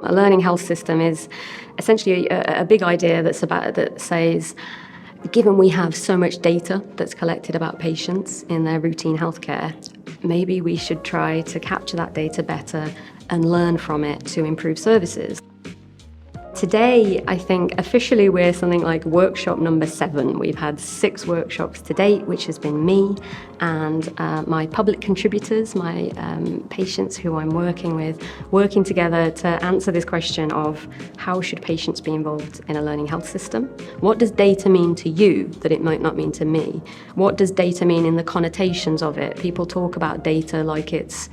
A learning health system is essentially a big idea that says, given we have so much data that's collected about patients in their routine healthcare, maybe we should try to capture that data better and learn from it to improve services. Today, I think officially we're something like workshop number 7. We've had 6 workshops to date, which has been me and my public contributors, my patients who I'm working with, working together to answer this question of how should patients be involved in a learning health system? What does data mean to you that it might not mean to me? What does data mean in the connotations of it? People talk about data like it's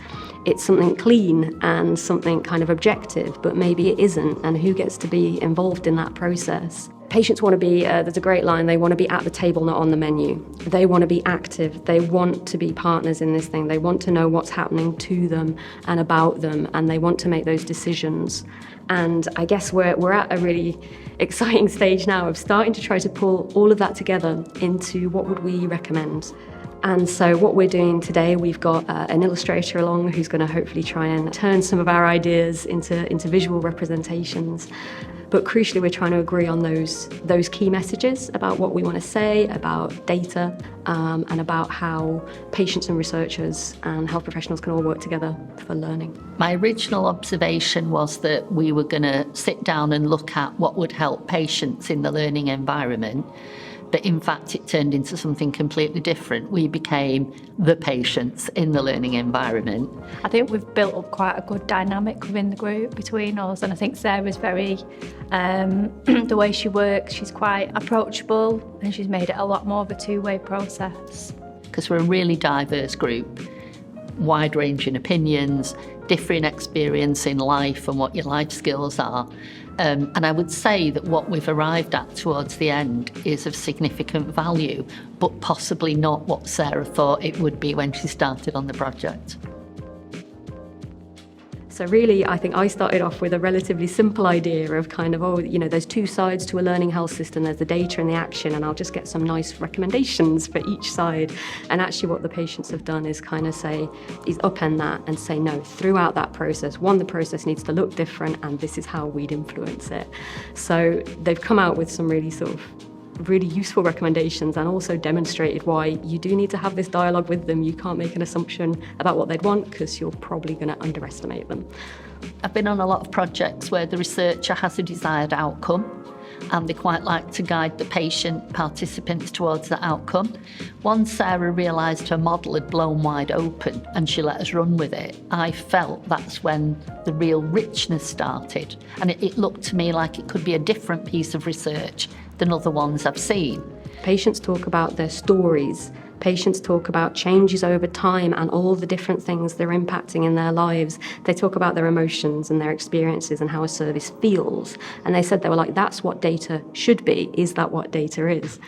something clean and something kind of objective, but maybe it isn't, and who gets to be involved in that process? Patients want to be, there's a great line, they want to be at the table, not on the menu. They want to be active, they want to be partners in this thing, they want to know what's happening to them and about them, and they want to make those decisions. And I guess we're at a really exciting stage now of starting to try to pull all of that together into what would we recommend. And so what we're doing today, we've got an illustrator along who's going to hopefully try and turn some of our ideas into visual representations. But crucially, we're trying to agree on those key messages about what we want to say, about data, and about how patients and researchers and health professionals can all work together for learning. My original observation was that we were going to sit down and look at what would help patients in the learning environment. But in fact, it turned into something completely different. We became the patients in the learning environment. I think we've built up quite a good dynamic within the group between us, and I think Sarah's very, the way she works, she's quite approachable, and she's made it a lot more of a two-way process. Because we're a really diverse group, wide-ranging opinions, different experience in life and what your life skills are. And I would say that what we've arrived at towards the end is of significant value, but possibly not what Sarah thought it would be when she started on the project. So really, I think I started off with a relatively simple idea of kind of, there's 2 sides to a learning health system. There's the data and the action, and I'll just get some nice recommendations for each side. And actually what the patients have done is kind of is upend that and say, no, throughout that process, the process needs to look different, and this is how we'd influence it. So they've come out with some really useful recommendations, and also demonstrated why you do need to have this dialogue with them. You can't make an assumption about what they'd want, because you're probably going to underestimate them. I've been on a lot of projects where the researcher has a desired outcome, and they quite like to guide the patient participants towards that outcome. Once Sarah realised her model had blown wide open and she let us run with it, I felt that's when the real richness started, and it looked to me like it could be a different piece of research than other ones I've seen. Patients talk about their stories. Patients talk about changes over time and all the different things they're impacting in their lives. They talk about their emotions and their experiences and how a service feels. And they said, they were like, that's what data should be. Is that what data is?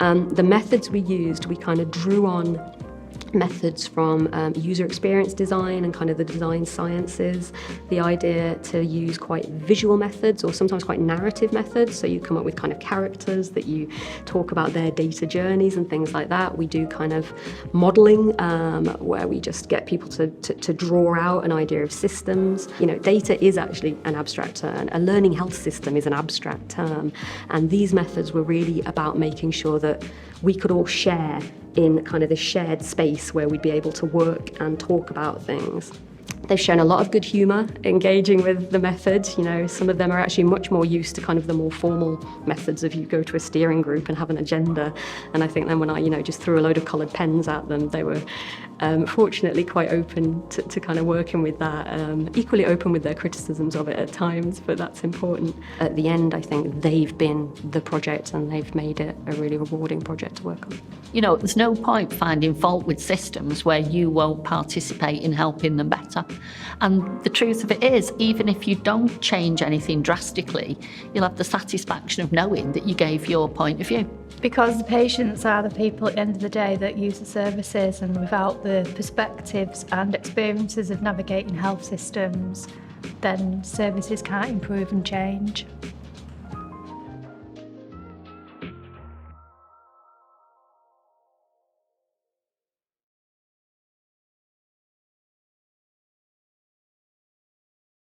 The methods we used, we kind of drew on methods from user experience design and kind of the design sciences, the idea to use quite visual methods or sometimes quite narrative methods. So you come up with kind of characters that you talk about their data journeys and things like that. We do kind of modelling where we just get people to draw out an idea of systems. Data is actually an abstract term. A learning health system is an abstract term. And these methods were really about making sure that we could all share in kind of this shared space where we'd be able to work and talk about things. They've shown a lot of good humour engaging with the methods. Some of them are actually much more used to kind of the more formal methods of you go to a steering group and have an agenda. And I think then when I, just threw a load of coloured pens at them, they were fortunately quite open to kind of working with that, equally open with their criticisms of it at times, but that's important. At the end, I think they've been the project and they've made it a really rewarding project to work on. There's no point finding fault with systems where you won't participate in helping them better. And the truth of it is, even if you don't change anything drastically, you'll have the satisfaction of knowing that you gave your point of view. Because the patients are the people at the end of the day that use the services, and without the perspectives and experiences of navigating health systems, then services can't improve and change.